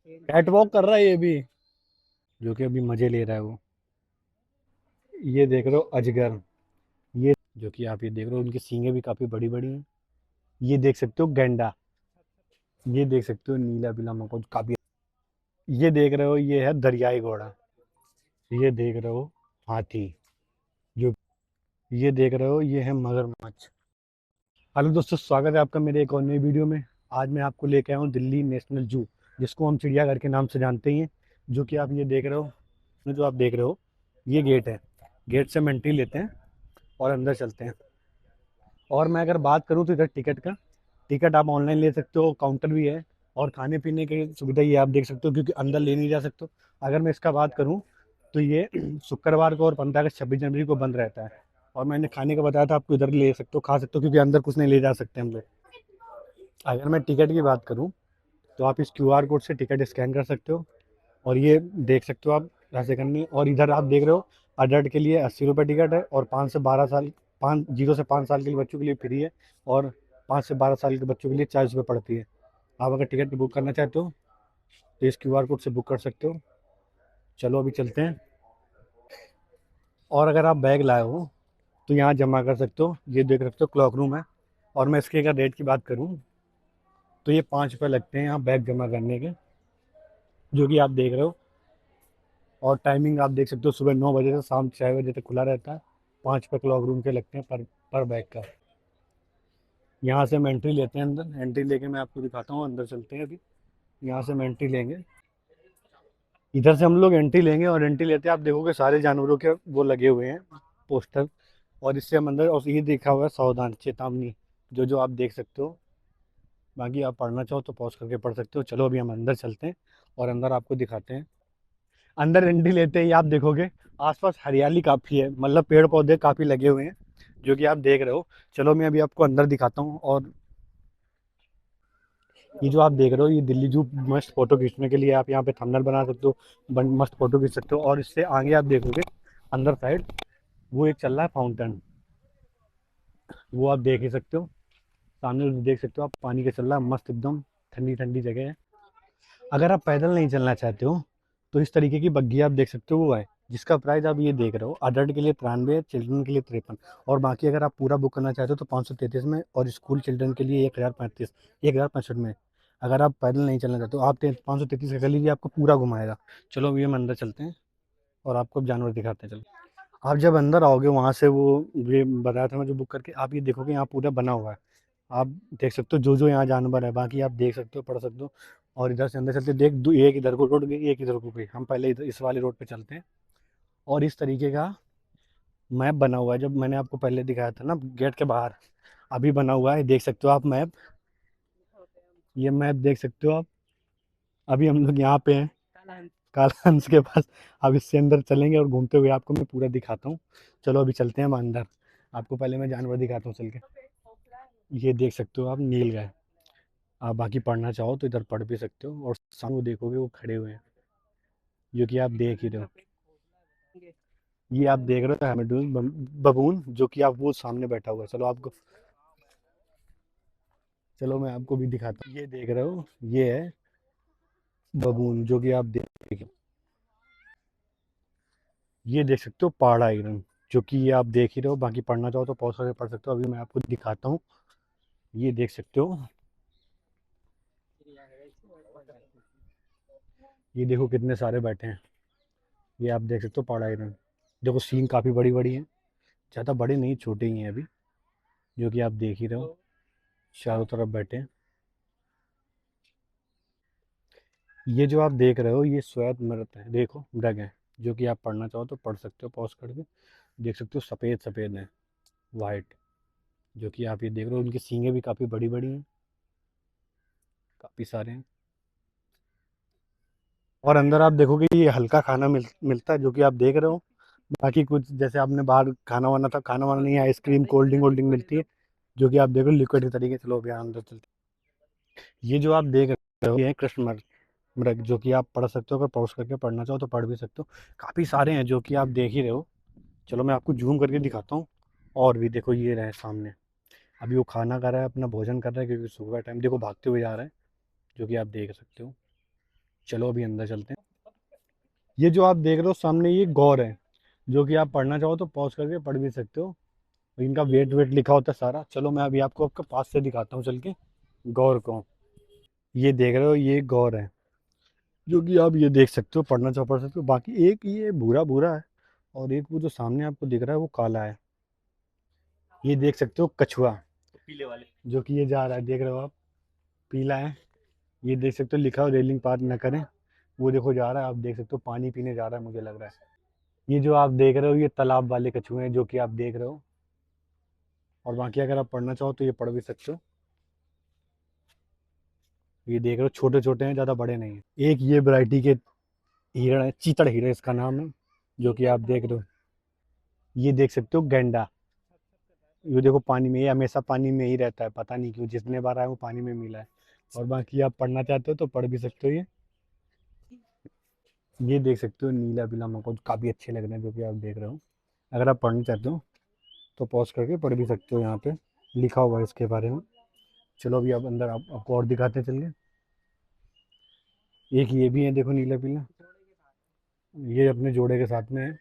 Cat walk कर रहा है ये भी, जो कि अभी मजे ले रहा है वो। ये देख रहे हो अजगर, ये जो कि आप ये देख रहे हो, उनकी सींगें भी काफी बड़ी बड़ी हैं। ये देख सकते हो गैंडा, ये देख सकते हो नीला पीला मकोज काफी। ये देख रहे हो ये है दरियाई घोड़ा। ये देख रहे हो हाथी, जो ये देख रहे हो ये है मगरमच्छ। हेलो दोस्तों, स्वागत है आपका मेरे एक और नई वीडियो में। आज मैं आपको लेके आया हूँ दिल्ली नेशनल जू, जिसको हम चिड़ियाघर के नाम से जानते ही हैं। जो कि आप ये देख रहे हो, जो आप देख रहे हो ये गेट है। गेट से हम एंट्री लेते हैं और अंदर चलते हैं। और मैं अगर बात करूँ तो इधर टिकट का, टिकट आप ऑनलाइन ले सकते हो, काउंटर भी है। और खाने पीने की सुविधा ये आप देख सकते हो, क्योंकि अंदर ले नहीं जा सकते हो। अगर मैं इसका बात करूँ तो ये शुक्रवार को और 15 अगस्त 26 जनवरी को बंद रहता है। और मैंने खाने का बताया था आपको, इधर ले सकते हो, खा सकते हो, क्योंकि अंदर कुछ नहीं ले जा सकते हम लोग। अगर मैं टिकट की बात करूँ तो आप इस QR कोड से टिकट स्कैन कर सकते हो और ये देख सकते हो आप ऐसे करनी। और इधर आप देख रहे हो अडल्ट के लिए 80 रुपये टिकट है, और 5 से 12 साल, 0 से 5 साल के लिए बच्चों के लिए फ्री है, और 5 से 12 साल के बच्चों के लिए 40 रुपये पड़ती है। आप अगर टिकट बुक करना चाहते हो तो इस QR कोड से बुक कर सकते हो। चलो अभी चलते हैं। और अगर आप बैग लाए हो तो यहाँ जमा कर सकते हो, ये देख सकते हो क्लॉक रूम है। और मैं इसके अगर रेट की बात करूँ तो ये 5 रुपये लगते हैं यहाँ बैग जमा करने के, जो कि आप देख रहे हो। और टाइमिंग आप देख सकते हो, सुबह 9 बजे से शाम 6 बजे तक खुला रहता है। 5 रुपये क्लॉक रूम के लगते हैं पर बैग का। यहाँ से हम एंट्री लेते हैं, अंदर एंट्री लेके मैं आपको दिखाता हूँ। अंदर चलते हैं अभी। यहाँ से हम एंट्री लेंगे, इधर से हम लोग एंट्री लेंगे, और एंट्री लेते हैं आप देखोगे सारे जानवरों के वो लगे हुए हैं पोस्टर। और इससे हम अंदर, और ये देखा हुआ है सावधान चेतावनी, जो जो आप देख सकते हो। बाकी आप पढ़ना चाहो तो पॉज करके पढ़ सकते हो। चलो अभी हम अंदर चलते हैं और अंदर आपको दिखाते हैं। अंदर एंट्री लेते ही आप देखोगे आसपास हरियाली काफ़ी है, मतलब पेड़ पौधे काफ़ी लगे हुए हैं, जो कि आप देख रहे हो। चलो मैं अभी आपको अंदर दिखाता हूँ। और ये जो आप देख रहे हो ये दिल्ली जू, मस्त फोटो खींचने के लिए आप यहाँ पे थंबनेल बना सकते हो, मस्त फोटो खींच सकते हो। और इससे आगे आप देखोगे अंदर साइड वो एक चल रहा है फाउंटेन, वो आप देख ही सकते हो। सामने देख सकते हो आप, पानी का चल रहा है मस्त एकदम, ठंडी ठंडी जगह है। अगर आप पैदल नहीं चलना चाहते हो तो इस तरीके की बग्घी आप देख सकते हो, वो है जिसका प्राइस आप ये देख रहे हो। अडल्ट के लिए 93, चिल्ड्रन के लिए 53। और बाकी अगर आप पूरा बुक करना चाहते हो तो 533 में, और स्कूल चिल्ड्रन के लिए 1035, 1065 में। अगर आप पैदल नहीं चलना चाहते हो आप 533 का कर लीजिए, आपको पूरा घुमाएगा। चलो अभी हम अंदर चलते हैं और आपको अब जानवर दिखाते हैं। चलो आप जब अंदर आओगे वहाँ से, वो ये बताया था मैं जो बुक करके, आप ये देखोगे यहाँ पूरा बना हुआ है। आप देख सकते हो जो जो यहाँ जानवर है, बाकी आप देख सकते हो, पढ़ सकते हो। और इधर से अंदर चलते देख दो, एक इधर को रोड गई, एक इधर को गई। हम पहले इधर इस वाले रोड पे चलते हैं। और इस तरीके का मैप बना हुआ है, जब मैंने आपको पहले दिखाया था ना गेट के बाहर, अभी बना हुआ है, देख सकते हो आप मैप। ये मैप देख सकते हो आप। अभी हम लोग यहाँ पे हैं, काला हंस के पास। अब इससे अंदर चलेंगे और घूमते हुए आपको मैं पूरा दिखाता हूँ। चलो अभी चलते हैं हम अंदर, आपको पहले मैं जानवर दिखाता हूँ चल के। ये देख सकते हो आप नील गाय। आप बाकी पढ़ना चाहो तो इधर पढ़ भी सकते हो। और सामने वो देखोगे वो खड़े हुए हैं, जो कि आप देख ही रहे हो। ये आप देख रहे हो हैमिल्टन बबून, जो कि आप वो सामने बैठा हुआ है। चलो आपको, चलो मैं आपको भी दिखाता हूँ। ये देख रहे हो ये है बबून, जो कि आप देख, ये देख सकते हो पहाड़ा हिरन, जो कि ये आप देख ही रहे हो। बाकी पढ़ना चाहो तो पॉज करके पढ़ सकते हो। अभी मैं आपको दिखाता हूँ। ये देख सकते हो, ये देखो कितने सारे बैठे हैं। ये आप देख सकते हो पहाड़ा हिरन। देखो सींग काफ़ी बड़ी बड़ी हैं, ज़्यादा बड़े नहीं, छोटे ही हैं अभी, जो कि आप देख ही रहे हो। चारों तरफ बैठे हैं। ये जो आप देख रहे हो ये श्वेत मृग है, देखो मृग है, जो कि आप पढ़ना चाहो तो पढ़ सकते हो पॉज करके। देख सकते हो सफ़ेद सफ़ेद है, वाइट, जो कि आप ये देख रहे हो। उनकी सींगें भी काफ़ी बड़ी बड़ी हैं, काफ़ी सारे हैं। और अंदर आप देखोगे ये हल्का खाना मिलता है, जो कि आप देख रहे हो। बाकी कुछ जैसे आपने बाहर खाना वाना था, खाना वाना नहीं, आइसक्रीम कोल्ड ड्रिंक वोल्ड ड्रिंक मिलती है, जो कि आप देखो लिक्विड के तरीके। चलो अभी अंदर चलते हैं। ये जो आप देख रहे हो ये है कृष्ण मृग, मृग, जो कि आप पढ़ सकते हो। अगर पॉज करके पढ़ना चाहो तो पढ़ भी सकते हो। काफ़ी सारे हैं, जो कि आप देख ही रहे हो। चलो मैं आपको जूम करके दिखाता हूँ। और भी देखो ये रहे सामने, अभी वो खाना खा रहा है, अपना भोजन कर रहा है, क्योंकि सुबह का टाइम देखो भागते हुए जा रहा है, जो कि आप देख सकते हो। चलो अभी अंदर चलते हैं। ये जो आप देख रहे हो सामने, ये गौर है, जो कि आप पढ़ना चाहो तो पॉज करके पढ़ भी सकते हो। इनका वेट वेट लिखा होता है सारा। चलो मैं अभी आपको आपके पास से दिखाता हूँ चल के गौर को। ये देख रहे हो, ये गौर है, जो कि आप ये देख सकते हो, पढ़ना चाहो पढ़ सकते हो। बाकी एक ये भूरा भूरा है, और एक वो जो सामने आपको दिख रहा है वो काला है। ये देख सकते हो कछुआ, पीले वाले, जो कि ये जा रहा है, देख रहे हो आप, पीला है। ये देख सकते हो लिखा हो रेलिंग पार न करें। वो देखो जा रहा है, आप देख सकते हो पानी पीने जा रहा है, मुझे लग रहा है। ये जो आप देख रहे हो ये तालाब वाले कछुए हैं, जो कि आप देख रहे हो। और बाकी अगर आप पढ़ना चाहो तो ये पढ़ भी सकते हो। ये देख रहे हो छोटे छोटे हैं, ज़्यादा बड़े नहीं हैं। एक ये वैरायटी के हिरण है, चीतड़ हिरण इसका नाम है, जो कि आप देख रहे हो। ये देख सकते हो गैंडा। ये देखो पानी में, ये हमेशा पानी में ही रहता है, पता नहीं क्यों, जितने बार आए वो पानी में मिला है। और बाकी आप पढ़ना चाहते हो तो पढ़ भी सकते हो। ये देख सकते हो नीला पीला मकोज, काफ़ी अच्छे लग रहे हैं, जो कि आप देख रहे हो। अगर आप पढ़ना चाहते हो तो पॉज करके पढ़ भी सकते हो, यहाँ पे लिखा हुआ है इसके बारे में। चलो अभी आप अंदर आपको और दिखाते हैं, चलिए। एक ये भी है, देखो नीला पीला, ये अपने जोड़े के साथ में है।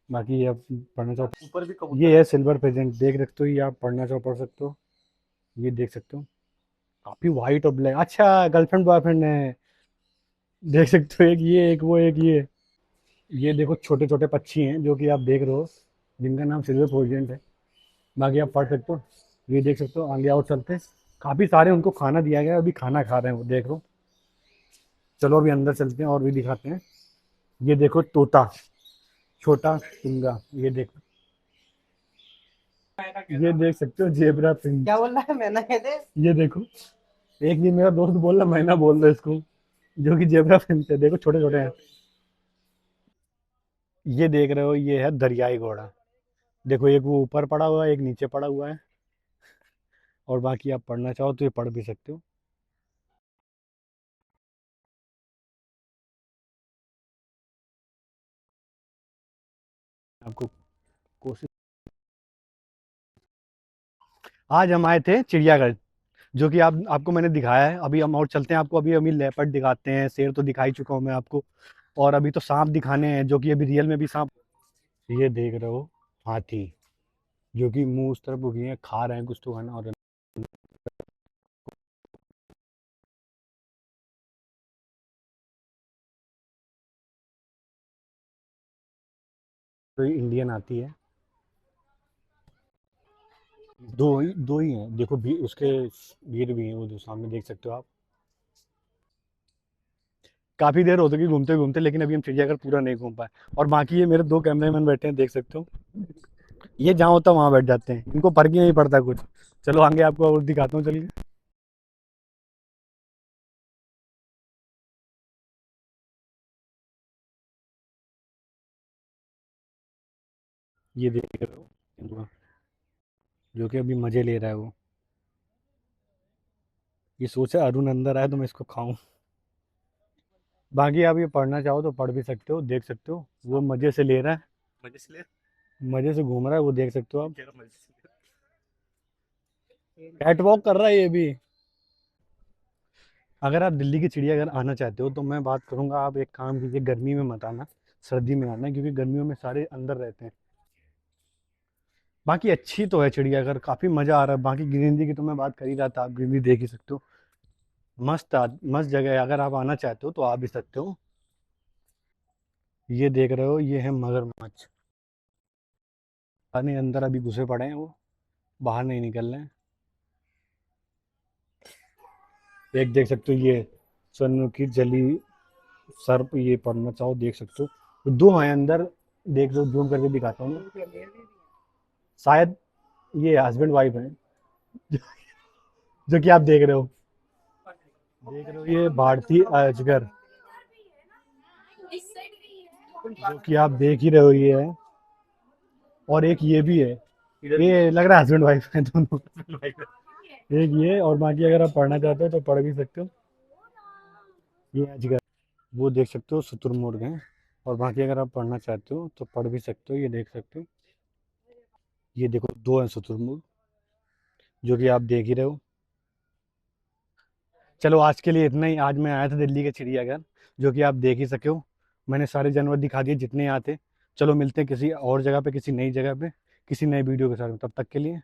बाकी ये आप पढ़ना चाहो, ऊपर भी कबूतर ये है सिल्वर प्रेजेंट, देख सकते हो, ये आप पढ़ना चाहो पढ़ सकते हो। ये देख सकते हो काफी वाइट और ब्लैक, अच्छा गर्लफ्रेंड बॉयफ्रेंड है। देख सकते हो, एक ये एक वो एक ये देखो छोटे छोटे पक्षी हैं, जो कि आप देख रहे हो, जिनका नाम सिल्वर प्रेजेंट है। बाकी आप पढ़ सकते हो। ये देख सकते हो, आगे और चलते हैं। काफी सारे उनको खाना दिया गया है, अभी खाना खा रहे हैं वो, देख लो। चलो अभी अंदर चलते हैं और भी दिखाते हैं। ये देखो तोता, छोटा सिंगा, ये देखो। ये देख सकते हो जेबरा प्रिंस, क्या बोल रहा है, मैना कहते, ये देखो। एक ये मेरा दोस्त बोल रहा, मैना बोल रहा है इसको, जो कि जेबरा प्रिंस है, देखो छोटे छोटे हैं। ये देख रहे हो, ये है दरियाई घोड़ा। देखो एक वो ऊपर पड़ा हुआ है, एक नीचे पड़ा हुआ है। और बाकी आप पढ़ना चाहो तो ये पढ़ भी सकते हो। आपको कोशिश, आज हम आए थे चिड़ियाघर, जो कि आप आपको मैंने दिखाया है। अभी हम और चलते हैं, आपको अभी अभी लेपर्ड दिखाते हैं, शेर तो दिखा ही चुका हूँ मैं आपको। और अभी तो सांप दिखाने हैं, जो कि अभी रियल में भी सांप। ये देख रहे हो हाथी, जो कि मुंह उस तरफ उगी है, खा रहे हैं कुछ तो खाना। और तो इंडियन आती है, दो ही हैं, देखो भी उसके वीर भी हैं, वो जो सामने देख सकते हो आप। काफी देर हो गई घूमते घूमते, लेकिन अभी हम चिड़ियाघर पूरा नहीं घूम पाए। और बाकी ये मेरे दो कैमरामैन बैठे हैं, देख सकते हो। ये जहाँ होता है वहां बैठ जाते हैं, इनको फर्क ही नहीं पड़ता कुछ। चलो आगे आपको और दिखाता हूँ, चलिए। ये देख रहे हो तेंदुआ, जो कि अभी मजे ले रहा है वो। ये सोचा अरुण अंदर आए तो मैं इसको खाऊं। बाकी आप ये पढ़ना चाहो तो पढ़ भी सकते हो, देख सकते हो, वो मजे से ले रहा है, मजे से ले, मजे से घूम रहा है वो, देख सकते हो आप। कैट वॉक कर रहा है ये भी। अगर आप दिल्ली की चिड़ियाघर आना चाहते हो तो मैं बात करूंगा, आप एक काम कीजिए, गर्मी में मत आना, सर्दी में आना, क्योंकि गर्मियों में सारे अंदर रहते हैं। बाकी अच्छी तो है चिड़ियाघर, काफ़ी मज़ा आ रहा है। बाकी ग्रीनरी की तो मैं बात कर ही रहा था, आप ग्रीनरी देख ही सकते हो। मस्त जगह है, अगर आप आना चाहते हो तो आ भी सकते हो। ये देख रहे हो, ये है मगरमच्छ, पानी अंदर अभी घुसे पड़े हैं वो, बाहर नहीं निकल रहे हैं। एक देख सकते हो ये स्वर्ण की जली सर्प, ये पढ़ना चाहो देख सकते हो, दो हैं अंदर, देख लो, जूम करके दिखाता हूँ मैं। शायद ये हस्बैंड वाइफ है, जो कि आप देख रहे हो ये भारतीय अजगर, जो कि आप देख ही रहे हो, ये है। और एक ये भी है, ये लग रहा है हस्बैंड वाइफ है दोनों। एक ये, और बाकी अगर आप पढ़ना चाहते हो तो पढ़ भी सकते हो। ये अजगर, वो देख सकते हो शुतुरमुर्ग हैं। और बाकी अगर आप पढ़ना चाहते हो तो पढ़ भी सकते हो, ये देख सकते हो। ये देखो दो हैं शुतुरमुर्ग, जो कि आप देख ही रहे हो। चलो आज के लिए इतना ही। आज मैं आया था दिल्ली के चिड़ियाघर, जो कि आप देख ही सके हो। मैंने सारे जानवर दिखा दिए जितने यहाँ थे। चलो मिलते हैं किसी और जगह पे, किसी नई जगह पे, किसी नए वीडियो के साथ। तब तक के लिए